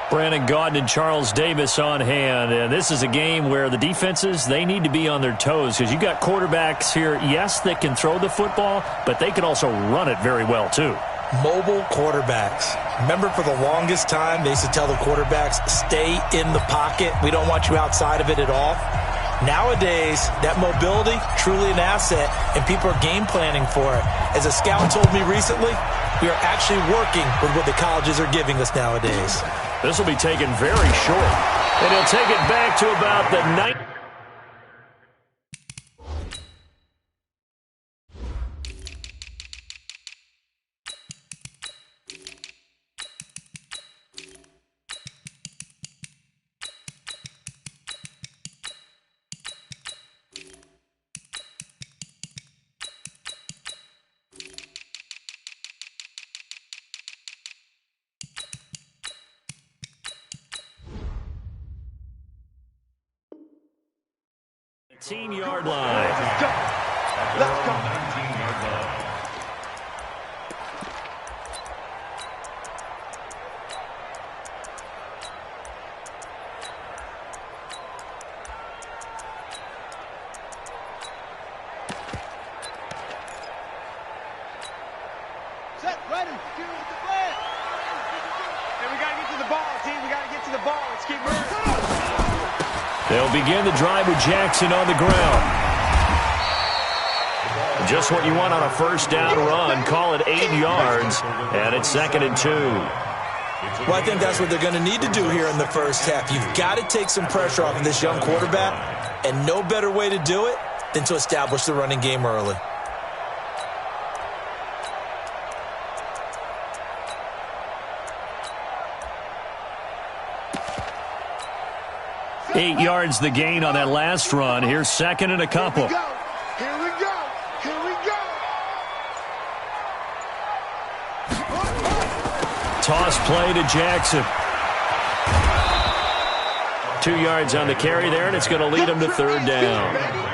Brandon Gaudin and Charles Davis on hand. And this is a game where the defenses, they need to be on their toes because you got quarterbacks here, yes, that can throw the football, but they can also run it very well too. Mobile quarterbacks. Remember, for the longest time, they used to tell the quarterbacks, stay in the pocket. We don't want you outside of it at all. Nowadays, that mobility, truly an asset, and people are game planning for it. As a scout told me recently, we are actually working with what the colleges are giving us nowadays. This will be taken very short, and he'll take it back to about the 9. Yard line. Let's go. Let's go. 19-yard line. Set, ready. Give it the play. Hey, we got to get to the ball, team. We got to get to the ball. Let's keep moving. They'll begin the drive with Jackson on the ground. Just what you want on a first down run. Call it 8 yards, and it's 2nd and 2. Well, I think that's what they're going to need to do here in the first half. You've got to take some pressure off of this young quarterback, and no better way to do it than to establish the running game early. Eight yards the gain on that last run. Here's 2nd and a couple. Here we go. Here we go. Toss play to Jackson. 2 yards on the carry there, and it's going to lead him to 3rd down.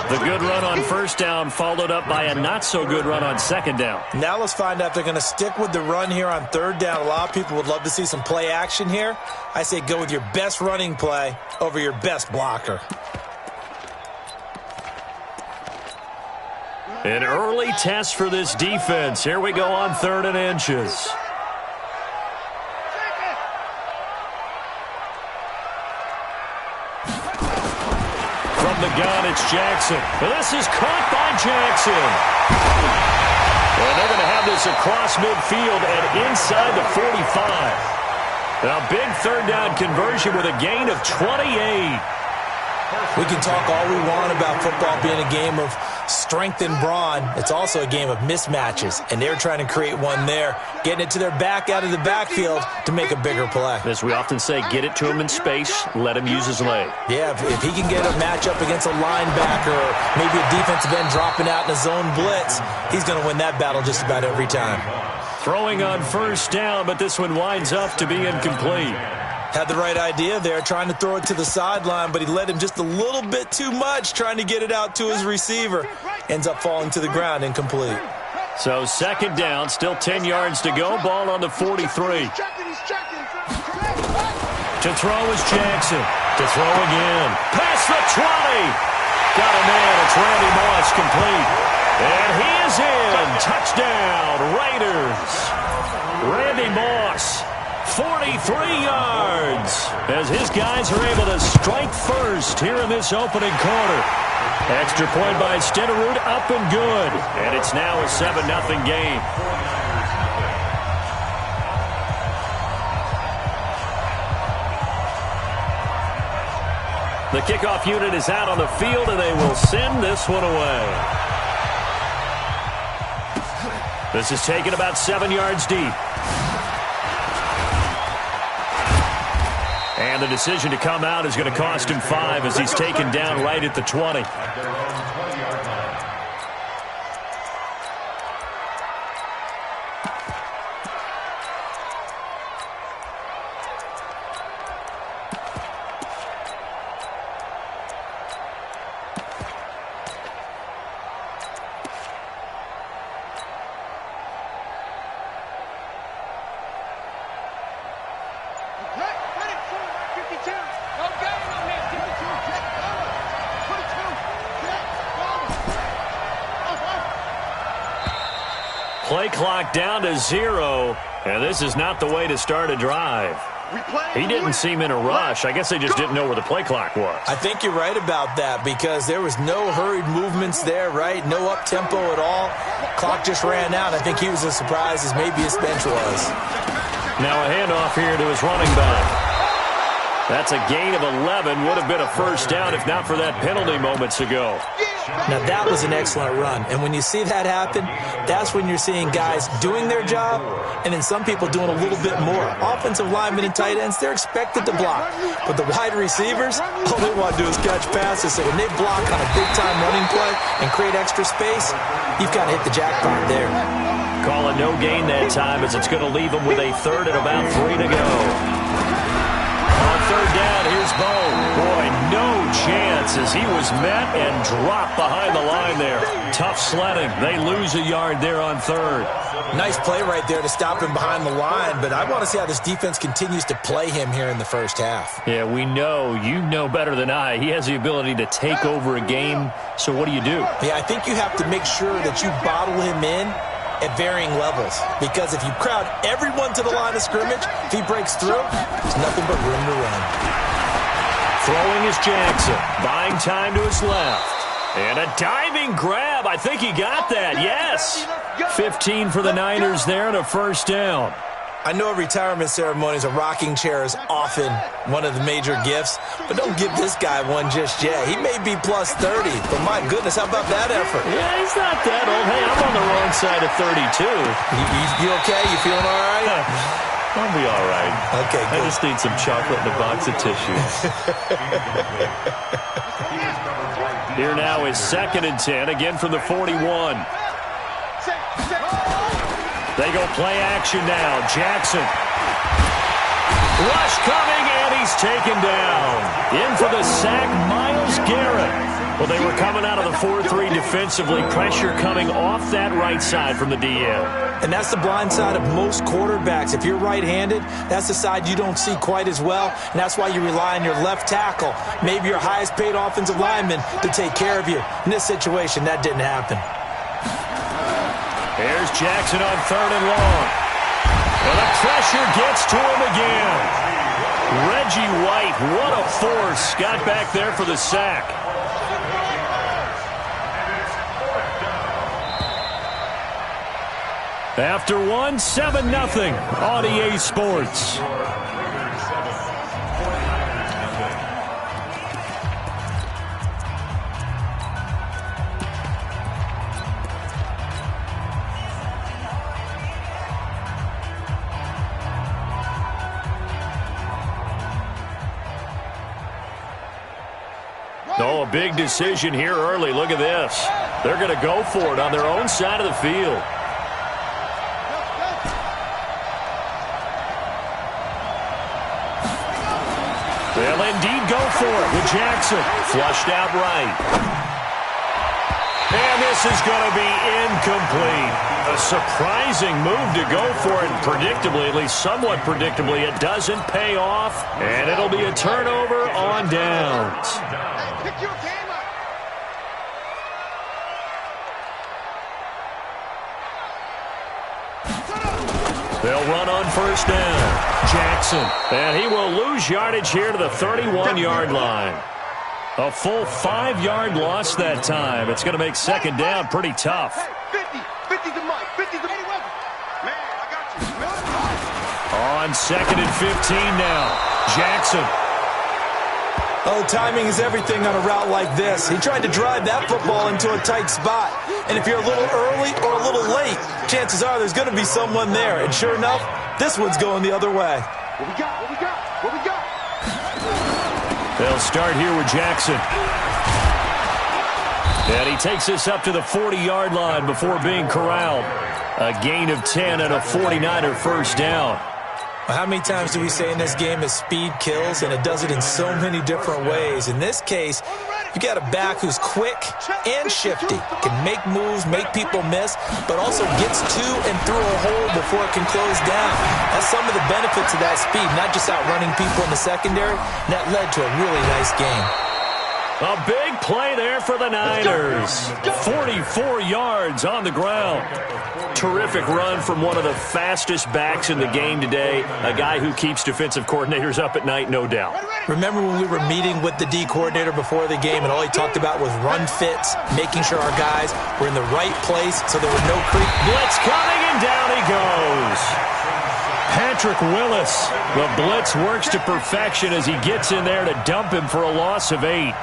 The good run on first down followed up by a not-so-good run on 2nd down. Now let's find out if they're going to stick with the run here on 3rd down. A lot of people would love to see some play action here. I say go with your best running play over your best blocker. An early test for this defense. Here we go on 3rd and inches. From the gun, it's Jackson. And this is caught by Jackson. And they're going to have this across midfield and inside the 45. Now, big 3rd down conversion with a gain of 28. We can talk all we want about football being a game of strength and brawn. It's also a game of mismatches, and they're trying to create one there, getting it to their back out of the backfield to make a bigger play. As we often say, get it to him in space, let him use his leg. Yeah, if he can get a matchup against a linebacker or maybe a defensive end dropping out in a zone blitz, he's going to win that battle just about every time. Throwing on first down, but this one winds up to be incomplete. Had the right idea there, trying to throw it to the sideline, but he led him just a little bit too much, trying to get it out to his receiver. Ends up falling to the ground, incomplete. So 2nd down, still 10 yards to go. Ball on the 43. He's checking. To throw is Jackson. To throw again. Past the 20. Got a man. It's Randy Moss, complete. And he is in. Touchdown, Raiders. Randy Moss. 43 yards as his guys are able to strike first here in this opening quarter. Extra point by Stenerud, up and good. And it's now a 7-0 game. The kickoff unit is out on the field, and they will send this one away. This is taken about 7 yards deep. And the decision to come out is going to cost him 5 as he's taken down right at the 20. Hey! play clock down to 0, and this is not the way to start a drive. He didn't seem in a rush. I guess they just didn't know where the play clock was. I think you're right about that because there was no hurried movements there, right? No up-tempo at all. Clock just ran out. I think he was as surprised as maybe his bench was. Now a handoff here to his running back. That's a gain of 11. Would have been a first down if not for that penalty moments ago. Now, that was an excellent run. And when you see that happen, that's when you're seeing guys doing their job and then some people doing a little bit more. Offensive linemen and tight ends, they're expected to block. But the wide receivers, all they want to do is catch passes. So when they block on a big-time running play and create extra space, you've got to hit the jackpot there. Call it no gain that time as it's going to leave them with a third and about 3 to go. On third down, here's Bo. Boy, no chance as he was met and dropped behind the line there. Tough sledding. They lose a yard there on third. Nice play right there to stop him behind the line, but I want to see how this defense continues to play him here in the first half. Yeah, we know. You know better than I. He has the ability to take over a game, so what do? Yeah, I think you have to make sure that you bottle him in at varying levels, because if you crowd everyone to the line of scrimmage, if he breaks through, there's nothing but room to run. Throwing is Jackson, buying time to his left. And a diving grab. I think he got that, yes. 15 for the Niners there and a first down. I know at retirement ceremonies, a rocking chair is often one of the major gifts, but don't give this guy one just yet. He may be plus 30, but my goodness, how about that effort? Yeah, he's not that old. Hey, I'm on the wrong side of 32. You okay? You feeling all right? I'll be all right. Okay, good. I just need some chocolate and a box of tissues. Here now is 2nd and 10, again from the 41. They go play action now. Jackson. Rush coming, and he's taken down. In for the sack, Myles Garrett. Well, they were coming out of the 4-3 defensively. Pressure coming off that right side from the DN. And that's the blind side of most quarterbacks. If you're right-handed, that's the side you don't see quite as well, and that's why you rely on your left tackle, maybe your highest-paid offensive lineman, to take care of you. In this situation, that didn't happen. Here's Jackson on 3rd and long. And the pressure gets to him again. Reggie White, what a force. Got back there for the sack. After one, 7-0 on EA Sports. Oh, a big decision here early. Look at this. They're going to go for it on their own side of the field. They'll indeed go for it with Jackson. Flushed out right. And this is going to be incomplete. A surprising move to go for it. Predictably, at least somewhat predictably, it doesn't pay off. And it'll be a turnover on downs. Pick your game up. They'll run on first down. Jackson. And he will lose yardage here to the 31-yard line. A full 5-yard loss that time. It's going to make 2nd down pretty tough. Hey, 50 to Mike, 50 to Mike. Man, I got you. On 2nd and 15 now. Jackson. Oh, timing is everything on a route like this. He tried to drive that football into a tight spot. And if you're a little early or a little late, chances are there's going to be someone there. And sure enough, this one's going the other way. What we got? What we got? What we got? They'll start here with Jackson. And he takes this up to the 40-yard line before being corralled. A gain of 10 and a 49er first down. How many times do we say in this game that speed kills, and it does it in so many different ways? In this case, you got a back who's quick and shifty, can make moves, make people miss, but also gets to and through a hole before it can close down. That's some of the benefits of that speed, not just outrunning people in the secondary. That led to a really nice game. A big play there for the Niners. 44 yards on the ground. Terrific run from one of the fastest backs in the game today. A guy who keeps defensive coordinators up at night, no doubt. Remember when we were meeting with the D coordinator before the game and all he talked about was run fits, making sure our guys were in the right place so there was no creep. Blitz coming, and down he goes. Patrick Willis. The blitz works to perfection as he gets in there to dump him for a loss of 8.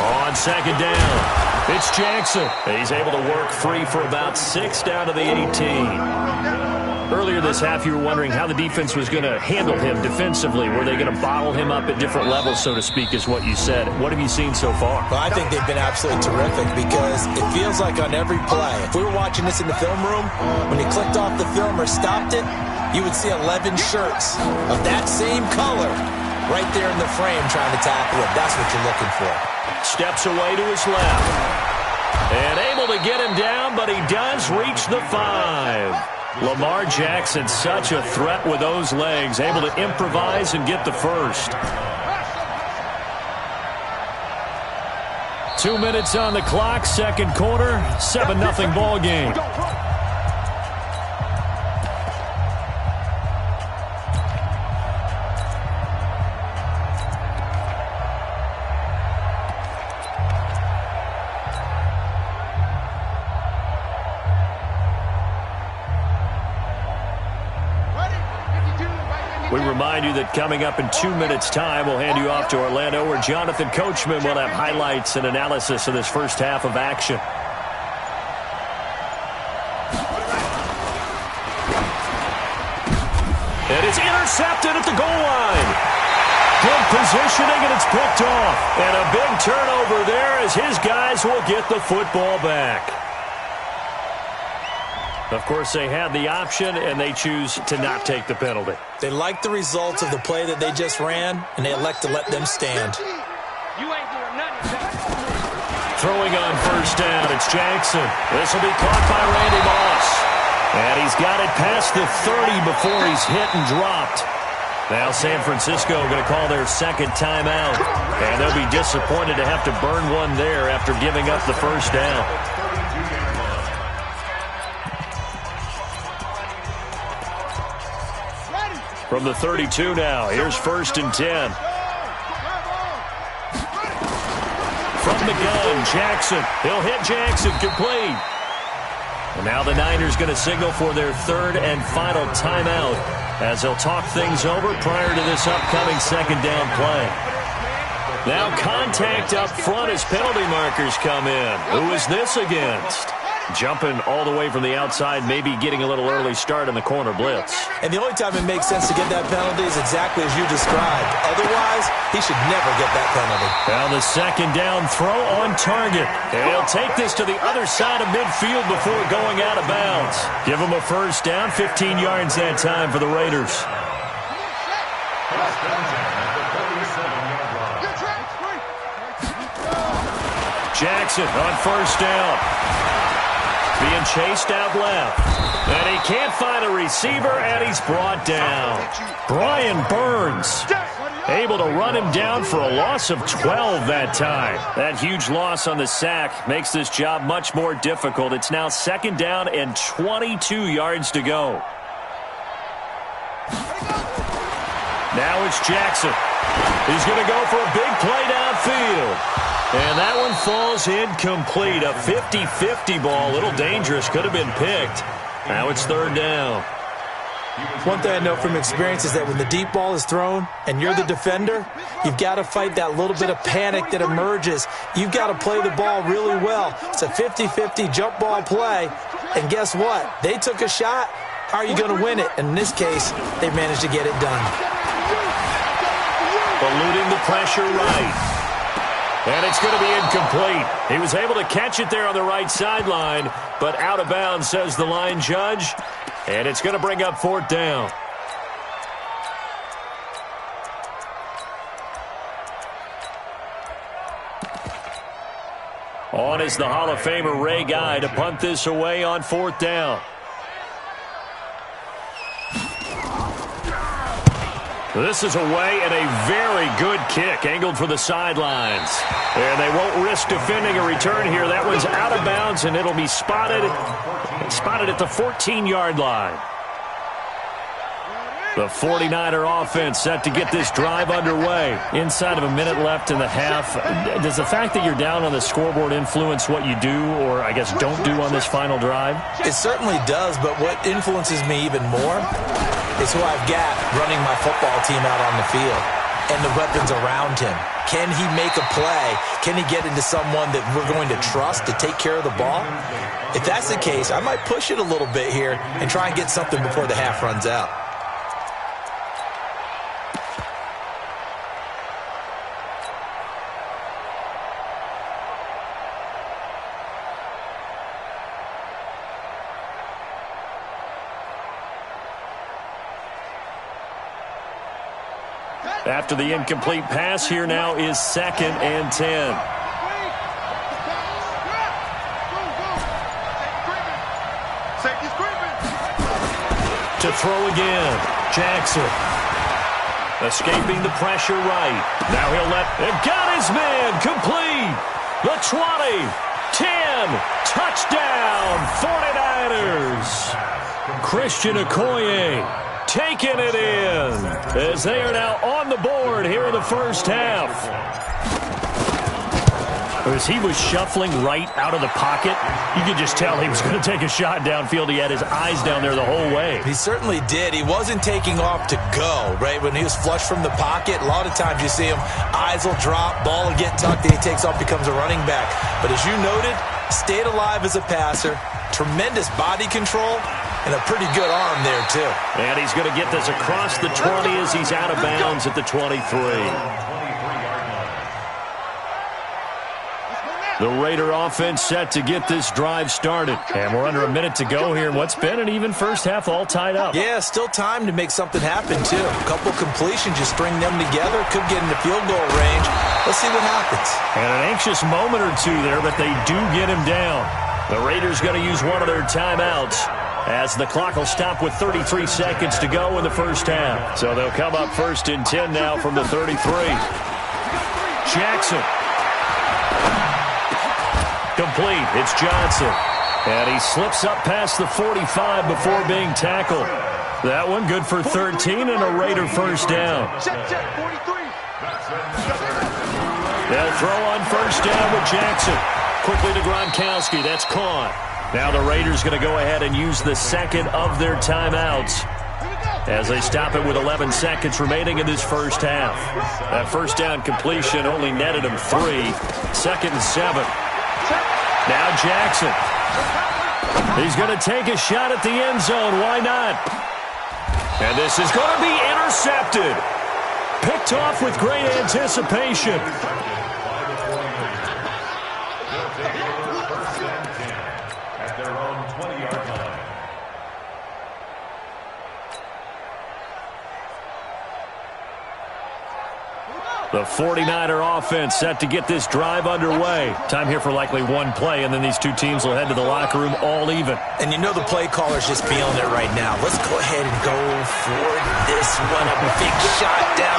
On second down, it's Jackson. He's able to work free for about 6 down to the 18. Earlier this half, you were wondering how the defense was going to handle him defensively. Were they going to bottle him up at different levels, so to speak, is what you said. What have you seen so far? Well, I think they've been absolutely terrific because it feels like on every play, if we were watching this in the film room, when he clicked off the film or stopped it, you would see 11 shirts of that same color right there in the frame trying to tackle him. That's what you're looking for. Steps away to his left. And able to get him down, but he does reach the 5. Lamar Jackson, such a threat with those legs, able to improvise and get the first. 2 minutes on the clock, second quarter, 7-0 ball game. We remind you that coming up in 2 minutes' time, we'll hand you off to Orlando, where Jonathan Coachman will have highlights and analysis of this first half of action. And it's intercepted at the goal line. Good positioning, and it's picked off. And a big turnover there as his guys will get the football back. Of course, they had the option, and they choose to not take the penalty. They like the results of the play that they just ran, and they elect to let them stand. You ain't doing nothing. Throwing on first down, it's Jackson. This will be caught by Randy Moss. And he's got it past the 30 before he's hit and dropped. Now San Francisco going to call their second timeout. And they'll be disappointed to have to burn one there after giving up the first down. From the 32 now, here's 1st and 10. From the gun, Jackson. He'll hit Jackson, complete. And now the Niners going to signal for their third and final timeout as they'll talk things over prior to this upcoming second down play. Now contact up front as penalty markers come in. Who is this against? Jumping all the way from the outside, maybe getting a little early start in the corner blitz. And the only time it makes sense to get that penalty is exactly as you described. Otherwise, he should never get that penalty. Now the second down throw on target. And he'll take this to the other side of midfield before going out of bounds. Give him a first down, 15 yards that time for the Raiders. Jackson on first down. Being chased out left. And he can't find a receiver, and he's brought down. Brian Burns able to run him down for a loss of 12 that time. That huge loss on the sack makes this job much more difficult. It's now second down and 22 yards to go. Now it's Jackson. He's going to go for a big play downfield. And that one falls incomplete. A 50-50 ball. A little dangerous. Could have been picked. Now it's third down. One thing I know from experience is that when the deep ball is thrown and you're the defender, you've got to fight that little bit of panic that emerges. You've got to play the ball really well. It's a 50-50 jump ball play. And guess what? They took a shot. How are you going to win it? And in this case, they managed to get it done. Eluding the pressure right. And it's going to be incomplete. He was able to catch it there on the right sideline, but out of bounds, says the line judge. And it's going to bring up fourth down. On is the Hall of Famer Ray Guy to punt this away on fourth down. This is away and a very good kick angled for the sidelines. And they won't risk defending a return here. That one's out of bounds, and it'll be spotted at the 14-yard line. The 49er offense set to get this drive underway. Inside of a minute left in the half. Does the fact that you're down on the scoreboard influence what you do, or I guess don't do on this final drive? It certainly does, but what influences me even more is who I've got running my football team out on the field and the weapons around him. Can he make a play? Can he get into someone that we're going to trust to take care of the ball? If that's the case, I might push it a little bit here and try and get something before the half runs out. After the incomplete pass, here now is 2nd and 10. To throw again, Jackson. Escaping the pressure right. Now he'll got his man, complete. The 20, 10, touchdown, 49ers. Christian Okoye taking it in as they are now on the board here in the first half. As he was shuffling right out of the pocket, you could just tell he was going to take a shot downfield. He had his eyes down there the whole way. He certainly did. He wasn't taking off to go, right? When he was flush from the pocket, a lot of times you see him, eyes will drop, ball will get tucked, and he takes off, becomes a running back. But as you noted, stayed alive as a passer, tremendous body control, and a pretty good arm there, too. And he's going to get this across the 20 as he's out of bounds at the 23. The Raider offense set to get this drive started. And we're under a minute to go here in what's been an even first half, all tied up. Yeah, still time to make something happen, too. A couple completions, you string them together, could get into field goal range. Let's see what happens. And an anxious moment or two there, but they do get him down. The Raiders going to use one of their timeouts, as the clock will stop with 33 seconds to go in the first half. So they'll come up 1st and 10 now from the 33. Jackson. Complete. It's Johnson. And he slips up past the 45 before being tackled. That one good for 13 and a Raider first down. They'll throw on first down with Jackson. Quickly to Gronkowski. That's caught. Now the Raiders going to go ahead and use the second of their timeouts as they stop it with 11 seconds remaining in this first half. That first down completion only netted him 3. 2nd and 7. Now Jackson. He's going to take a shot at the end zone. Why not? And this is going to be intercepted. Picked off with great anticipation. The 49er offense set to get this drive underway. Time here for likely one play, and then these two teams will head to the locker room all even. And you know the play caller's just feeling it right now. Let's go ahead and go for this one. A big shot down.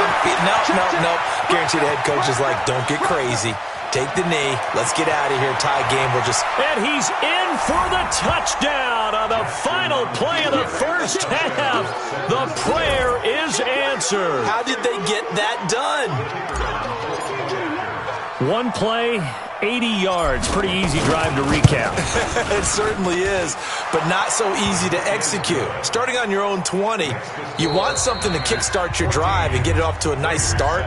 Nope. Guaranteed the head coach is like, don't get crazy. Take the knee. Let's get out of here. Tie game. And he's in for the touchdown on the final play of the first half. The prayer is answered. How did they get that done? One play, 80 yards. Pretty easy drive to recap. It certainly is, but not so easy to execute. Starting on your own 20, you want something to kickstart your drive and get it off to a nice start.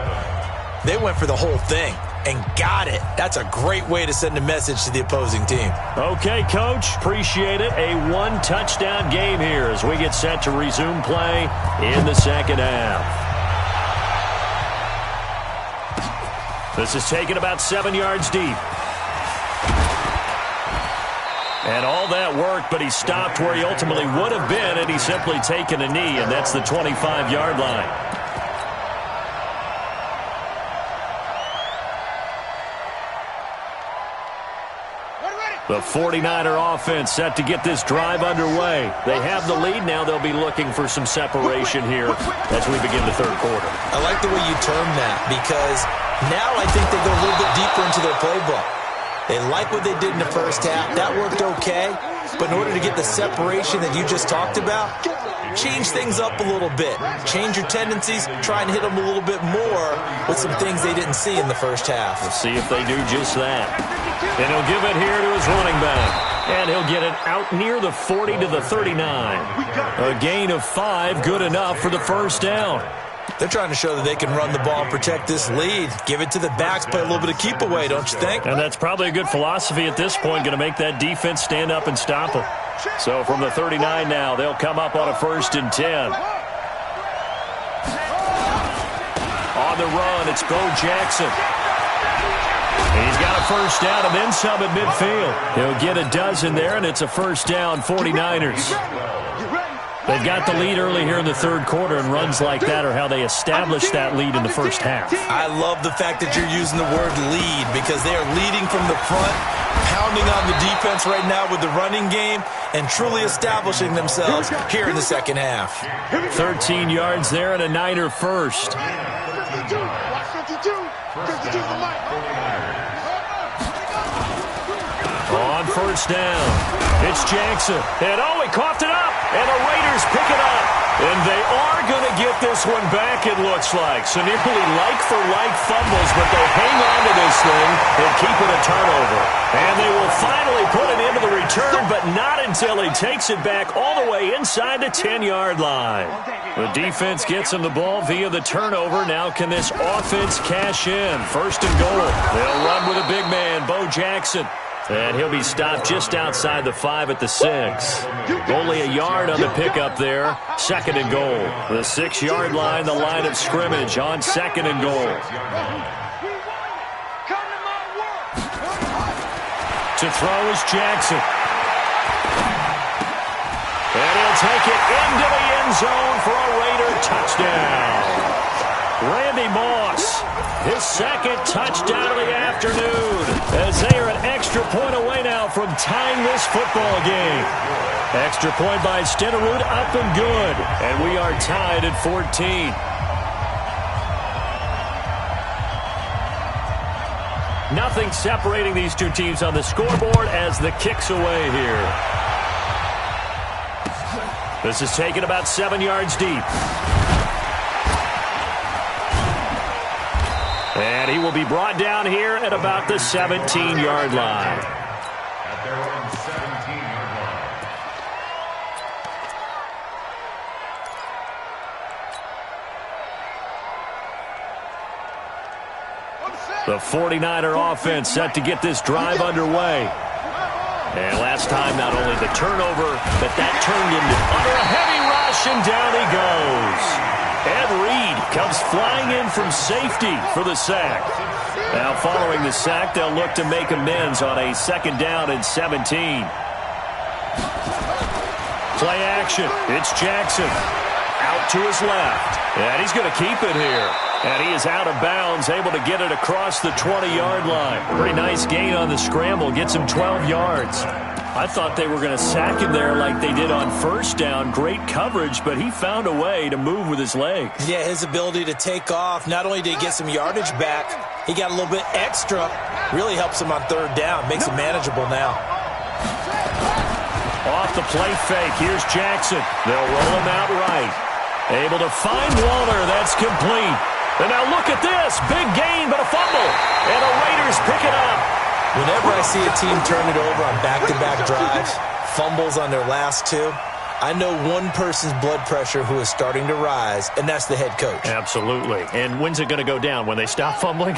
They went for the whole thing and got it. That's a great way to send a message to the opposing team. Okay, Coach. Appreciate it. A one-touchdown game here as we get set to resume play in the second half. This is taken about 7 yards deep. And all that worked, but he stopped where he ultimately would have been, and he's simply taken a knee, and that's the 25-yard line. The 49er offense set to get this drive underway. They have the lead. Now they'll be looking for some separation here as we begin the third quarter. I like the way you term that because now I think they go a little bit deeper into their playbook. They like what they did in the first half. That worked okay. But in order to get the separation that you just talked about, change things up a little bit. Change your tendencies. Try and hit them a little bit more with some things they didn't see in the first half. We'll see if they do just that. And he'll give it here to his running back. And he'll get it out near the 40 to the 39. A gain of 5, good enough for the first down. They're trying to show that they can run the ball and protect this lead. Give it to the backs, play a little bit of keep away, don't you think? And that's probably a good philosophy at this point, going to make that defense stand up and stop them. So from the 39 now, they'll come up on a 1st and 10. On the run, it's Bo Jackson. He's got a first down and then some at midfield. He'll get a dozen there, and it's a first down, 49ers. They've got the lead early here in the third quarter, and runs like that are how they established that lead in the first half. I love the fact that you're using the word lead because they are leading from the front, pounding on the defense right now with the running game, and truly establishing themselves here in the second half. 13 yards there and a Niner first. On first down, it's Jackson. And he coughed it up, and the Raiders pick it up. And they are going to get this one back, it looks like. So nearly like-for-like fumbles, but they hang on to this thing and keep it a turnover. And they will finally put an end to the return, but not until he takes it back all the way inside the 10-yard line. The defense gets him the ball via the turnover. Now can this offense cash in? 1st and goal. They'll run with a big man, Bo Jackson. And he'll be stopped just outside the 5 at the 6. Only a yard on the pickup there. 2nd and goal. The 6-yard line, the line of scrimmage on 2nd and goal. To throw is Jackson. And he'll take it into the end zone for a Raider touchdown. Randy Moss, his 2nd touchdown of the afternoon, as they are an extra point away now from tying this football game. Extra point by Stenerud, up and good, and we are tied at 14. Nothing separating these two teams on the scoreboard as the kick's away here. This is taken about 7 yards deep. And he will be brought down here at about the 17-yard line. At their own 17-yard line. The 49er offense set to get this drive underway. And last time, not only the turnover, but that turned into under a heavy rush, and down he goes. Ed Reed comes flying in from safety for the sack. Now following the sack, they'll look to make amends on a 2nd down and 17. Play action. It's Jackson. Out to his left. And he's going to keep it here. And he is out of bounds, able to get it across the 20-yard line. Pretty nice gain on the scramble. Gets him 12 yards. I thought they were going to sack him there like they did on 1st down. Great coverage, but he found a way to move with his legs. Yeah, his ability to take off. Not only did he get some yardage back, he got a little bit extra. Really helps him on 3rd down. Makes it manageable now. Off the play fake, here's Jackson. They'll roll him out right. Able to find Waller. That's complete. And now look at this. Big gain, but a fumble. And the Raiders pick it up. Whenever I see a team turn it over on back-to-back drives, fumbles on their last 2, I know one person's blood pressure who is starting to rise, and that's the head coach. Absolutely. And when's it going to go down? When they stop fumbling?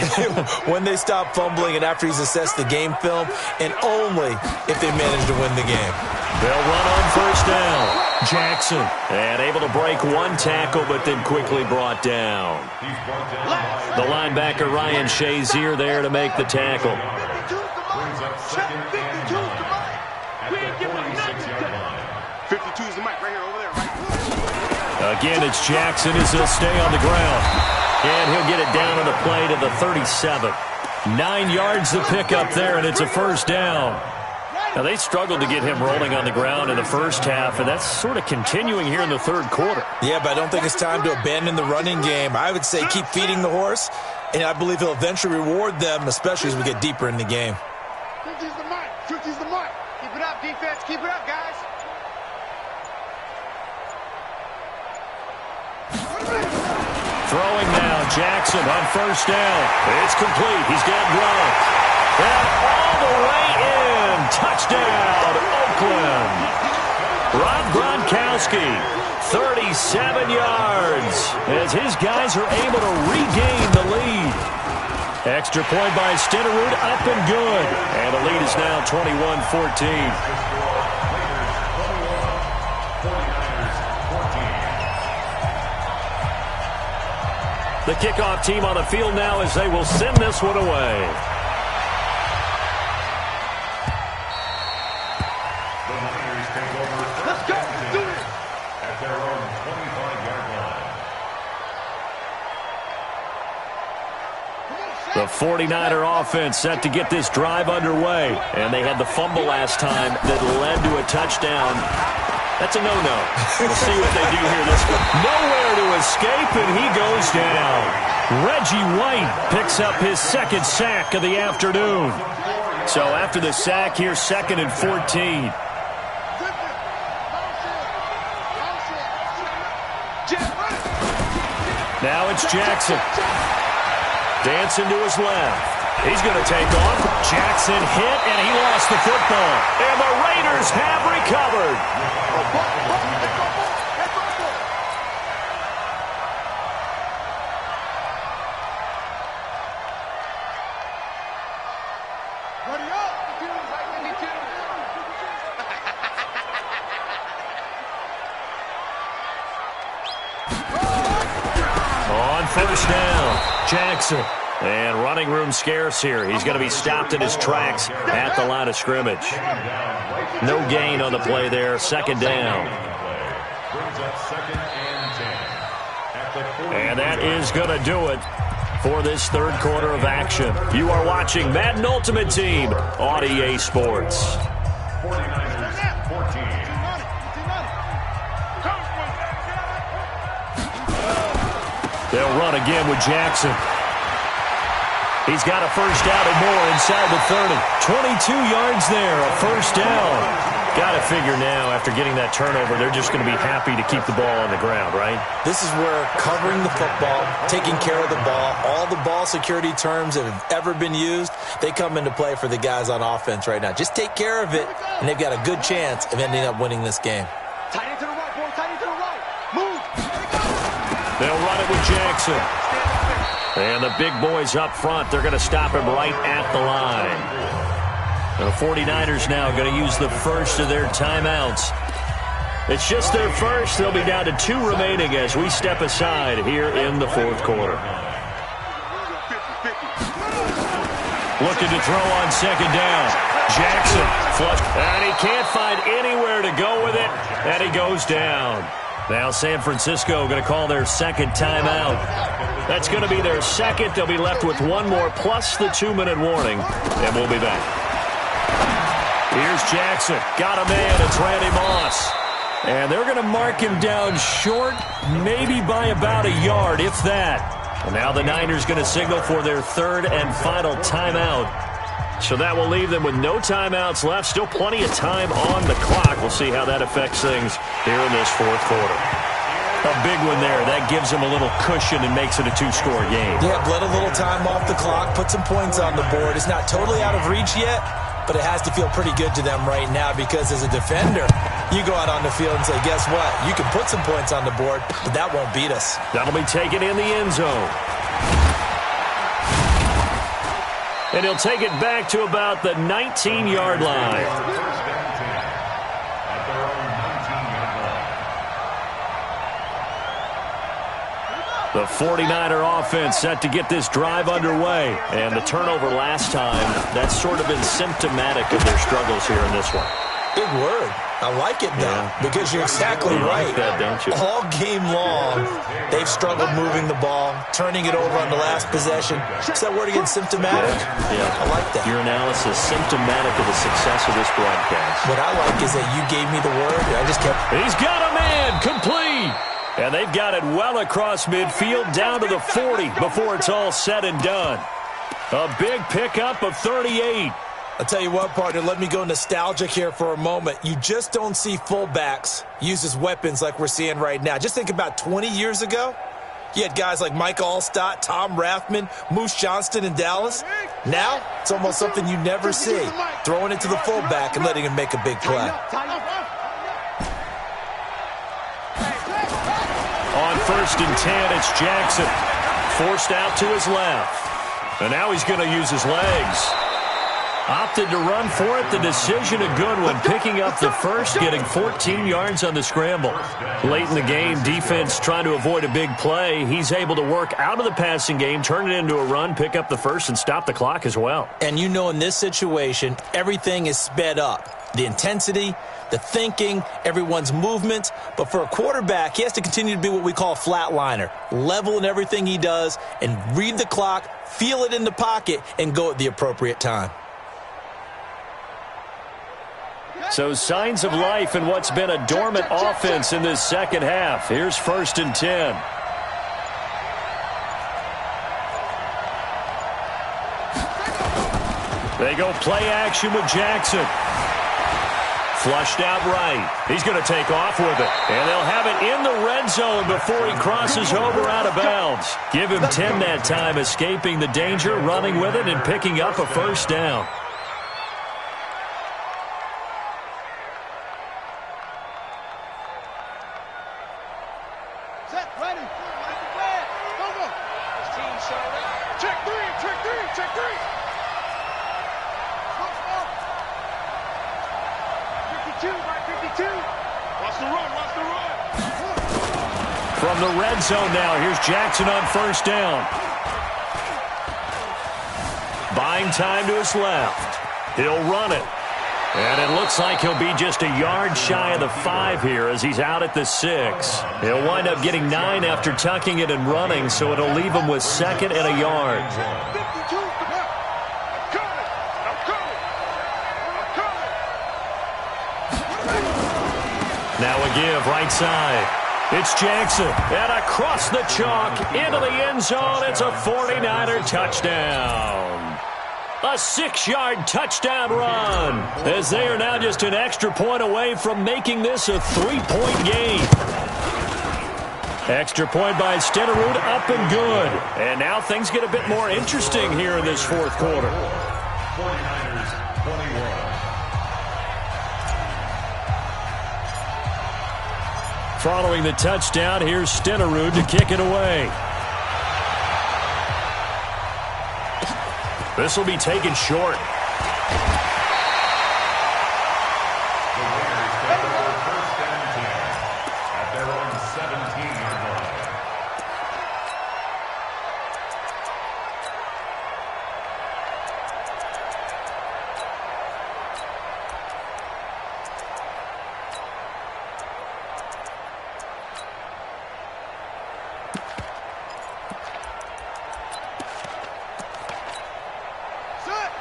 When they stop fumbling and after he's assessed the game film, and only if they manage to win the game. They'll run on 1st down. Jackson, and able to break one tackle, but then quickly brought down. The linebacker, Ryan Shazier, there to make the tackle. 52's the mic right here, over there, right? Again, it's Jackson as he'll stay on the ground. And he'll get it down on the play to the 37. 9 yards to pick up there, and it's a 1st down. Now, they struggled to get him rolling on the ground in the first half, and that's sort of continuing here in the third quarter. Yeah, but I don't think it's time to abandon the running game. I would say keep feeding the horse, and I believe he'll eventually reward them, especially as we get deeper in the game. 50's the mark. 50's the mark. Keep it up, defense. Keep it up, guys. Throwing now, Jackson on first down. It's complete. He's got Gronk. And all the way in. Touchdown, Oakland. Rob Gronkowski, 37 yards, as his guys are able to regain the lead. Extra point by Stenerud, up and good. And the lead is now 21-14. The kickoff team on the field now as they will send this one away. The Niners take over. Let's go. Let's do it. At their own 25-yard line. The 49er offense set to get this drive underway. And they had the fumble last time that led to a touchdown. That's a no-no. We'll see what they do here this week. Nowhere to escape, and he goes down. Reggie White picks up his second sack of the afternoon. So after the sack, here's 2nd and 14. Now it's Jackson. Dancing to his left. He's going to take off. Jackson hit, and he lost the football. And the Raiders have recovered. On first down, Jackson. And running room scarce here. He's going to be stopped in his tracks at the line of scrimmage. No gain on the play there. 2nd down. And that is going to do it for this third quarter of action. You are watching Madden Ultimate Team on EA Sports. 49ers 14. They'll run again with Jackson. He's got a first down and more inside the 30. 22 yards there, a first down. Got to figure now, after getting that turnover, they're just going to be happy to keep the ball on the ground, right? This is where covering the football, taking care of the ball, all the ball security terms that have ever been used, they come into play for the guys on offense right now. Just take care of it, and they've got a good chance of ending up winning this game. Tight end to the right, boy. Tight end to the right. Move. They'll run it with Jackson. And the big boys up front, they're going to stop him right at the line. The 49ers now going to use the first of their timeouts. It's just their first. They'll be down to 2 remaining as we step aside here in the fourth quarter. Looking to throw on 2nd down. Jackson flush. And he can't find anywhere to go with it. And he goes down. Now San Francisco going to call their 2nd timeout. That's going to be their 2nd. They'll be left with 1 more plus the 2-minute warning. And we'll be back. Here's Jackson. Got a man. It's Randy Moss. And they're going to mark him down short, maybe by about a yard, if that. And now the Niners going to signal for their 3rd and final timeout. So that will leave them with no timeouts left. Still plenty of time on the clock. We'll see how that affects things here in this fourth quarter. A big one there. That gives them a little cushion and makes it a 2-score game. Yeah, bled a little time off the clock, put some points on the board. It's not totally out of reach yet, but it has to feel pretty good to them right now because as a defender, you go out on the field and say, guess what? You can put some points on the board, but that won't beat us. That'll be taken in the end zone. And he'll take it back to about the 19-yard line. The 49er offense set to get this drive underway. And the turnover last time, that's sort of been symptomatic of their struggles here in this one. Big word. I like it, though, because you're exactly right. Like that, don't you? All game long, they've struggled moving the ball, turning it over on the last possession. Is that word again, symptomatic? Yeah. I like that. Your analysis, symptomatic of the success of this broadcast. What I like is that you gave me the word, and I just kept... He's got a man, complete. And they've got it well across midfield, down to the 40 before it's all said and done. A big pickup of 38. I'll tell you what, partner, let me go nostalgic here for a moment. You just don't see fullbacks use as weapons like we're seeing right now. Just think about 20 years ago. You had guys like Mike Allstott, Tom Rathman, Moose Johnston in Dallas. Now, it's almost something you never see. Throwing it to the fullback and letting him make a big play. On 1st and 10, it's Jackson. Forced out to his left. And now he's going to use his legs. Opted to run for it. The decision, a good one. Picking up the first, getting 14 yards on the scramble. Late in the game, defense trying to avoid a big play. He's able to work out of the passing game, turn it into a run, pick up the first, and stop the clock as well. And you know in this situation, everything is sped up. The intensity, the thinking, everyone's movement. But for a quarterback, he has to continue to be what we call a flatliner. Level in everything he does and read the clock, feel it in the pocket, and go at the appropriate time. So signs of life in what's been a dormant offense in this second half. Here's 1st and 10. They go play action with Jackson. Flushed out right. He's going to take off with it. And they'll have it in the red zone before he crosses over out of bounds. Give him 10 that time, escaping the danger, running with it, and picking up a first down. From the red zone now, here's Jackson on 1st down. Buying time to his left. He'll run it. And it looks like he'll be just a yard shy of the 5 here as he's out at the 6. He'll wind up getting 9 after tucking it and running, so it'll leave him with 2nd and a yard. Now a give right side. It's Jackson, and across the chalk, into the end zone. It's a 49er touchdown. A 6-yard touchdown run, as they are now just an extra point away from making this a 3-point game. Extra point by Stenerud, up and good. And now things get a bit more interesting here in this 4th quarter. 49ers 21. Following the touchdown, here's Stenerud to kick it away. This will be taken short. The Warriors take over 1st and 10 at their own 17-yard line.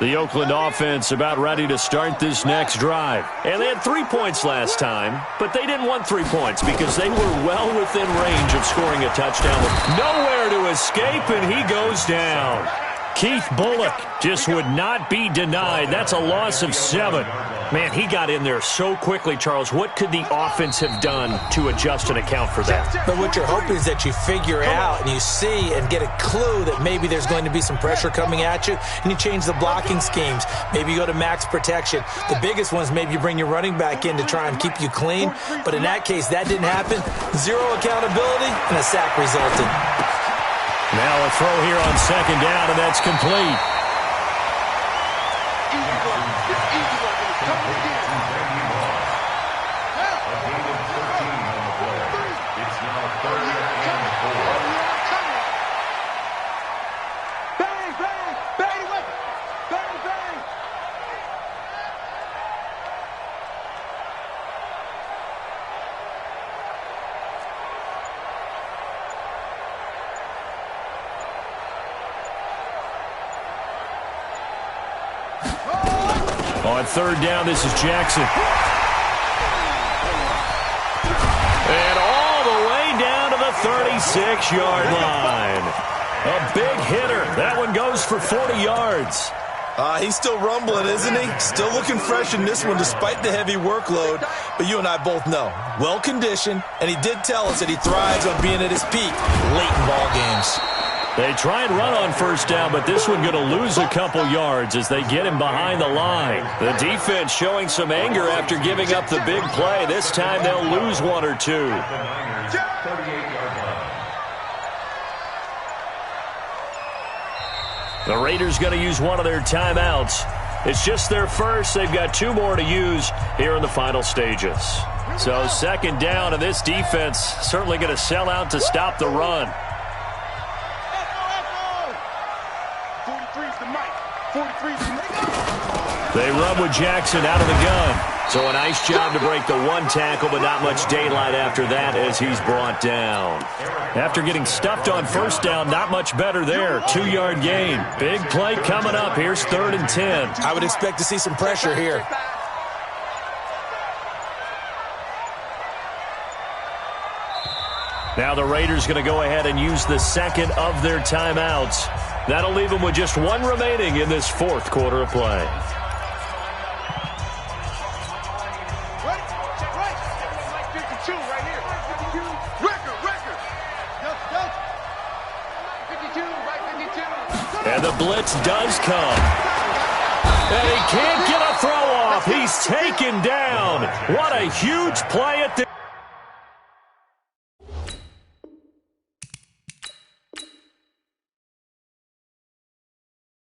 The Oakland offense about ready to start this next drive. And they had 3 points last time, but they didn't want 3 points because they were well within range of scoring a touchdown. Nowhere to escape, and he goes down. Keith Bullock just would not be denied. That's a loss of 7. Man, he got in there so quickly, Charles. What could the offense have done to adjust and account for that? But what you're hoping is that you figure out and you see and get a clue that maybe there's going to be some pressure coming at you, and you change the blocking schemes. Maybe you go to max protection. The biggest one is maybe you bring your running back in to try and keep you clean. But in that case, that didn't happen. 0 accountability, and a sack resulted. Now a throw here on 2nd down, and that's complete. On third down, this is Jackson. And all the way down to the 36-yard line. A big hitter. That one goes for 40 yards. He's still rumbling, isn't he? Still looking fresh in this one despite the heavy workload. But you and I both know, well-conditioned, and he did tell us that he thrives on being at his peak late in ball games. They try and run on first down, but this one going to lose a couple yards as they get him behind the line. The defense showing some anger after giving up the big play. This time they'll lose one or two. The Raiders going to use one of their timeouts. It's just their first. They've got 2 more to use here in the final stages. So second down, and this defense certainly going to sell out to stop the run. 43's the mic. 43's the mic. They run with Jackson out of the gun. So a nice job to break the 1 tackle, but not much daylight after that as he's brought down. After getting stuffed on first down, not much better there. 2-yard gain. Big play coming up. Here's 3rd and 10. I would expect to see some pressure here. Now the Raiders going to go ahead and use the second of their timeouts. That'll leave them with just 1 remaining in this 4th quarter of play. And the blitz does come. And he can't get a throw off. He's taken down. What a huge play at the